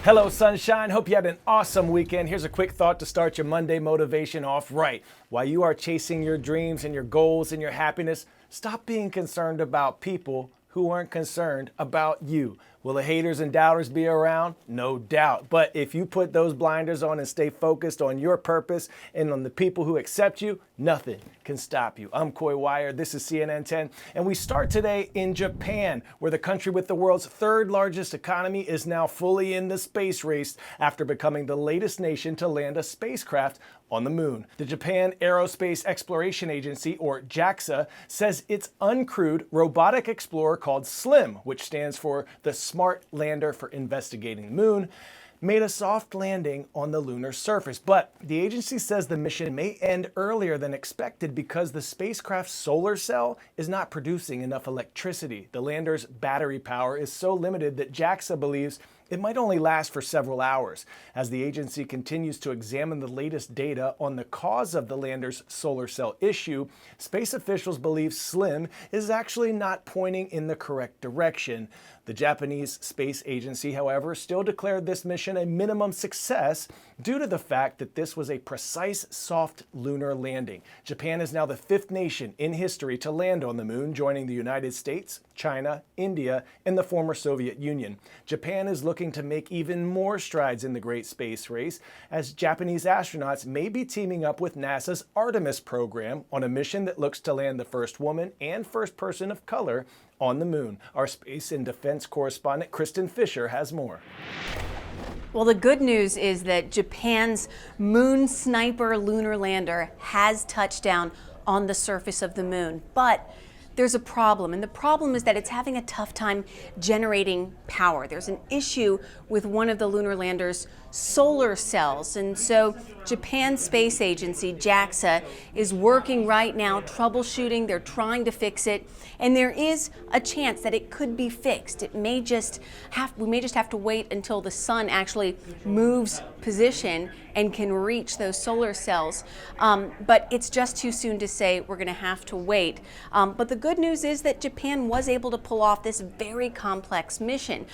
Hello, sunshine. Hope you had an awesome weekend. Here's a quick thought to start your Monday motivation off right. While you are chasing your dreams and your goals and your happiness, stop being concerned about people who aren't concerned about you. Will the haters and doubters be around? No doubt. But if you put those blinders on and stay focused on your purpose and on the people who accept you, nothing can stop you. I'm Coy Wire, this is CNN 10, and we start today in Japan, where the country with the world's third largest economy is now fully in the space race after becoming the latest nation to land a spacecraft on the moon. The Japan Aerospace Exploration Agency, or JAXA, says its uncrewed robotic explorer called SLIM, which stands for the Smart Lander for Investigating the Moon, made a soft landing on the lunar surface. But the agency says the mission may end earlier than expected because the spacecraft's solar cell is not producing enough electricity. The lander's battery power is so limited that JAXA believes it might only last for several hours. As the agency continues to examine the latest data on the cause of the lander's solar cell issue, space officials believe SLIM is actually not pointing in the correct direction. The Japanese Space Agency, however, still declared this mission a minimum success due to the fact that this was a precise, soft lunar landing. Japan is now the fifth nation in history to land on the moon, joining the United States, China, India, and the former Soviet Union. Japan is looking to make even more strides in the great space race, as Japanese astronauts may be teaming up with NASA's Artemis program on a mission that looks to land the first woman and first person of color on the moon. Our space and defense correspondent Kristen Fisher has more. Well, the good news is that Japan's Moon Sniper lunar lander has touched down on the surface of the moon, but there's a problem, and the problem is that it's having a tough time generating power. There's an issue with one of the lunar lander's solar cells, and so Japan Space Agency, JAXA, is working right now, troubleshooting. They're trying to fix it, and there is a chance that it could be fixed. We may just have to wait until the sun actually moves position and can reach those solar cells. But it's just too soon to say. We're going to have to wait. But the good news is that Japan was able to pull off this very complex mission.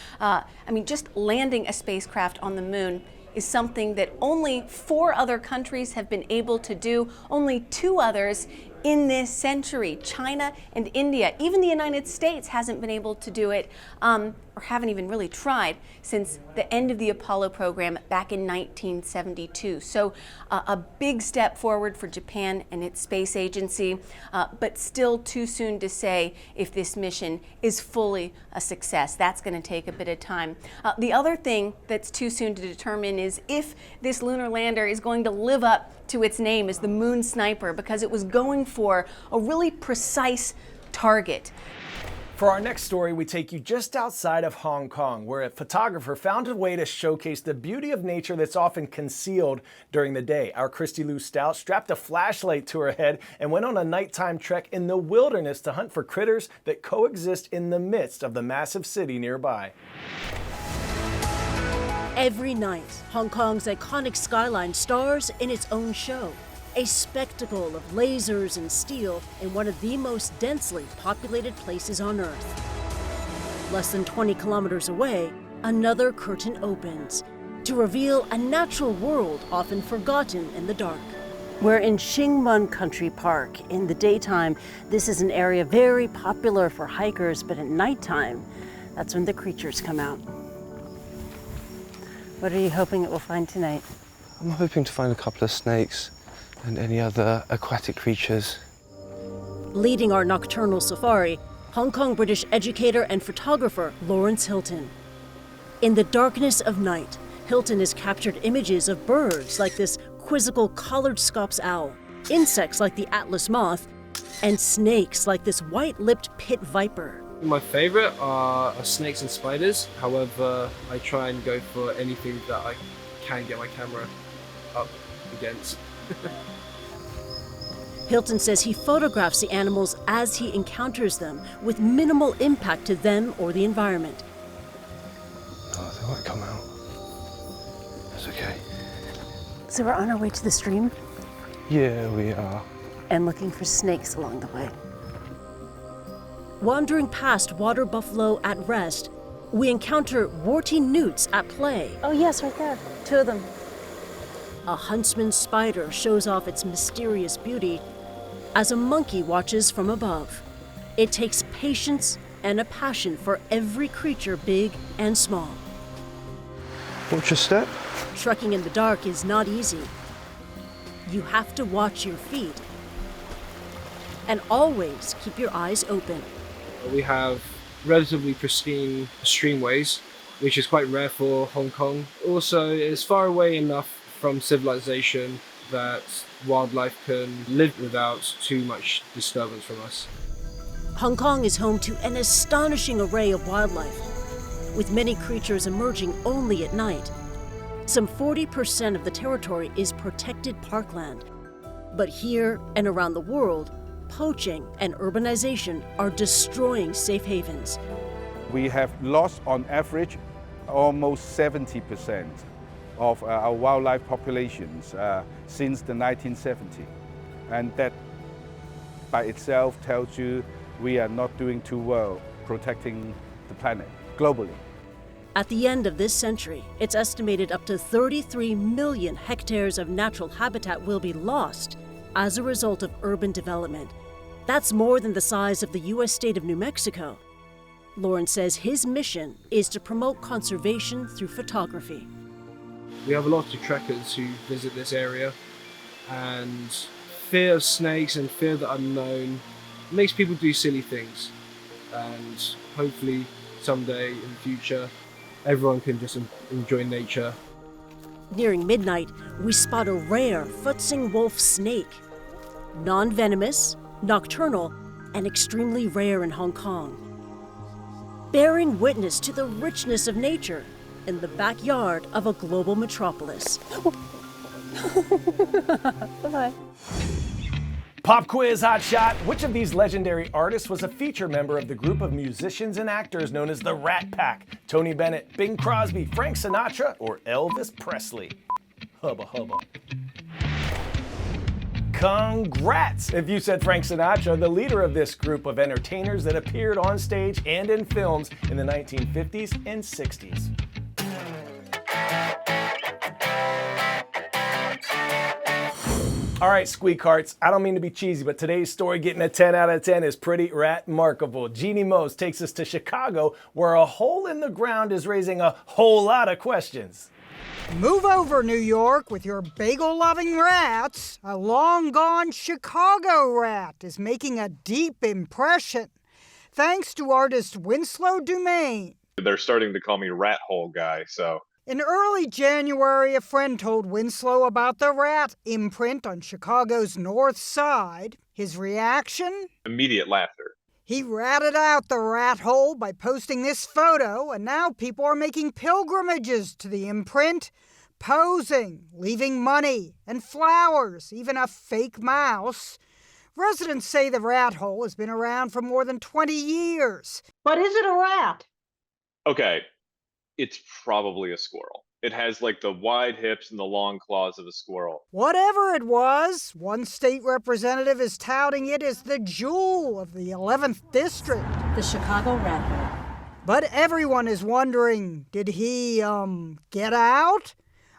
Just landing a spacecraft on the moon is something that only 4 other countries have been able to do, only 2 others in this century, China and India. Even the United States hasn't been able to do it, or haven't even really tried, since the end of the Apollo program back in 1972. So a big step forward for Japan and its space agency, but still too soon to say if this mission is fully a success. That's going to take a bit of time. The other thing that's too soon to determine is if this lunar lander is going to live up to its name as the Moon Sniper, because it was going for a really precise target. For our next story, we take you just outside of Hong Kong, where a photographer found a way to showcase the beauty of nature that's often concealed during the day. Our Christy Lou Stout strapped a flashlight to her head and went on a nighttime trek in the wilderness to hunt for critters that coexist in the midst of the massive city nearby. Every night, Hong Kong's iconic skyline stars in its own show. A spectacle of lasers and steel in one of the most densely populated places on Earth. Less than 20 kilometers away, another curtain opens to reveal a natural world often forgotten in the dark. We're in Xingmen Country Park. In the daytime, this is an area very popular for hikers, but at nighttime, that's when the creatures come out. What are you hoping it will find tonight? I'm hoping to find a couple of snakes and any other aquatic creatures. Leading our nocturnal safari, Hong Kong British educator and photographer Lawrence Hilton. In the darkness of night, Hilton has captured images of birds like this quizzical collared scops owl, insects like the Atlas moth, and snakes like this white-lipped pit viper. My favorite are snakes and spiders. However, I try and go for anything that I can get my camera up against. Hilton says he photographs the animals as he encounters them, with minimal impact to them or the environment. Oh, they won't come out. That's okay. So we're on our way to the stream? Yeah, we are. And looking for snakes along the way. Wandering past water buffalo at rest, we encounter warty newts at play. Oh yes, right there. 2 of them. A huntsman spider shows off its mysterious beauty as a monkey watches from above. It takes patience and a passion for every creature big and small. Watch your step. Trekking in the dark is not easy. You have to watch your feet. And always keep your eyes open. We have relatively pristine streamways, which is quite rare for Hong Kong. Also, it's far away enough from civilization that wildlife can live without too much disturbance from us. Hong Kong is home to an astonishing array of wildlife, with many creatures emerging only at night. Some 40% of the territory is protected parkland. But here and around the world, poaching and urbanization are destroying safe havens. We have lost on average almost 70% of our wildlife populations since the 1970s. And that by itself tells you we are not doing too well protecting the planet globally. At the end of this century, it's estimated up to 33 million hectares of natural habitat will be lost as a result of urban development. That's more than the size of the U.S. state of New Mexico. Lawrence says his mission is to promote conservation through photography. We have a lot of trekkers who visit this area, and fear of snakes and fear of the unknown makes people do silly things. And hopefully someday in the future, everyone can just enjoy nature. Nearing midnight, we spot a rare Futsing wolf snake. Non-venomous, nocturnal, and extremely rare in Hong Kong. Bearing witness to the richness of nature in the backyard of a global metropolis. Bye-bye. Pop quiz hot shot. Which of these legendary artists was a feature member of the group of musicians and actors known as the Rat Pack? Tony Bennett, Bing Crosby, Frank Sinatra, or Elvis Presley? Hubba hubba. Congrats! If you said Frank Sinatra, the leader of this group of entertainers that appeared on stage and in films in the 1950s and 60s. All right, squeak hearts, I don't mean to be cheesy, but today's story getting a 10 out of 10 is pretty rat-markable. Jeannie Mose takes us to Chicago, where a hole in the ground is raising a whole lot of questions. Move over, New York, with your bagel-loving rats. A long-gone Chicago rat is making a deep impression, thanks to artist Winslow Dumaine. They're starting to call me Rat Hole Guy, so... In early January, a friend told Winslow about the rat imprint on Chicago's North Side. His reaction? Immediate laughter. He ratted out the rat hole by posting this photo, and now people are making pilgrimages to the imprint, posing, leaving money and flowers, even a fake mouse. Residents say the rat hole has been around for more than 20 years. But is it a rat? Okay, it's probably a squirrel. It has like the wide hips and the long claws of a squirrel. Whatever it was, one state representative is touting it as the jewel of the 11th district. The Chicago rat hole. But everyone is wondering, did he, get out?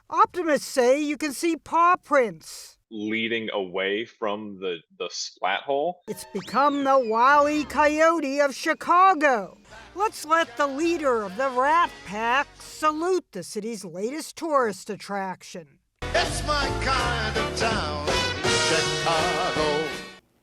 Optimists say you can see paw prints. Leading away from the splat hole. It's become the Wile E. Coyote of Chicago. Let's let the leader of the Rat Pack salute the city's latest tourist attraction. It's my kind of town, Chicago.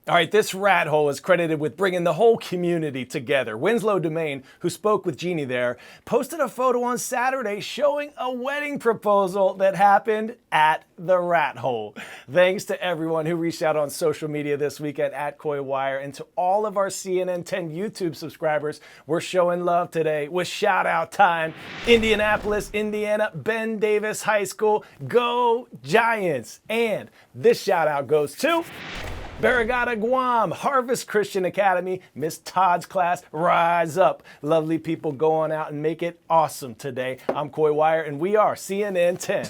All right, this rat hole is credited with bringing the whole community together. Winslow Dumaine, who spoke with Jeannie there, posted a photo on Saturday showing a wedding proposal that happened at the rat hole. Thanks to everyone who reached out on social media this weekend at Coy Wire, and to all of our CNN 10 YouTube subscribers. We're showing love today with shout out time. Indianapolis, Indiana, Ben Davis High School, go Giants. And this shout out goes to Barragata, Guam, Harvest Christian Academy, Miss Todd's class, rise up. Lovely people, go on out and make it awesome today. I'm Coy Wire, and we are CNN 10.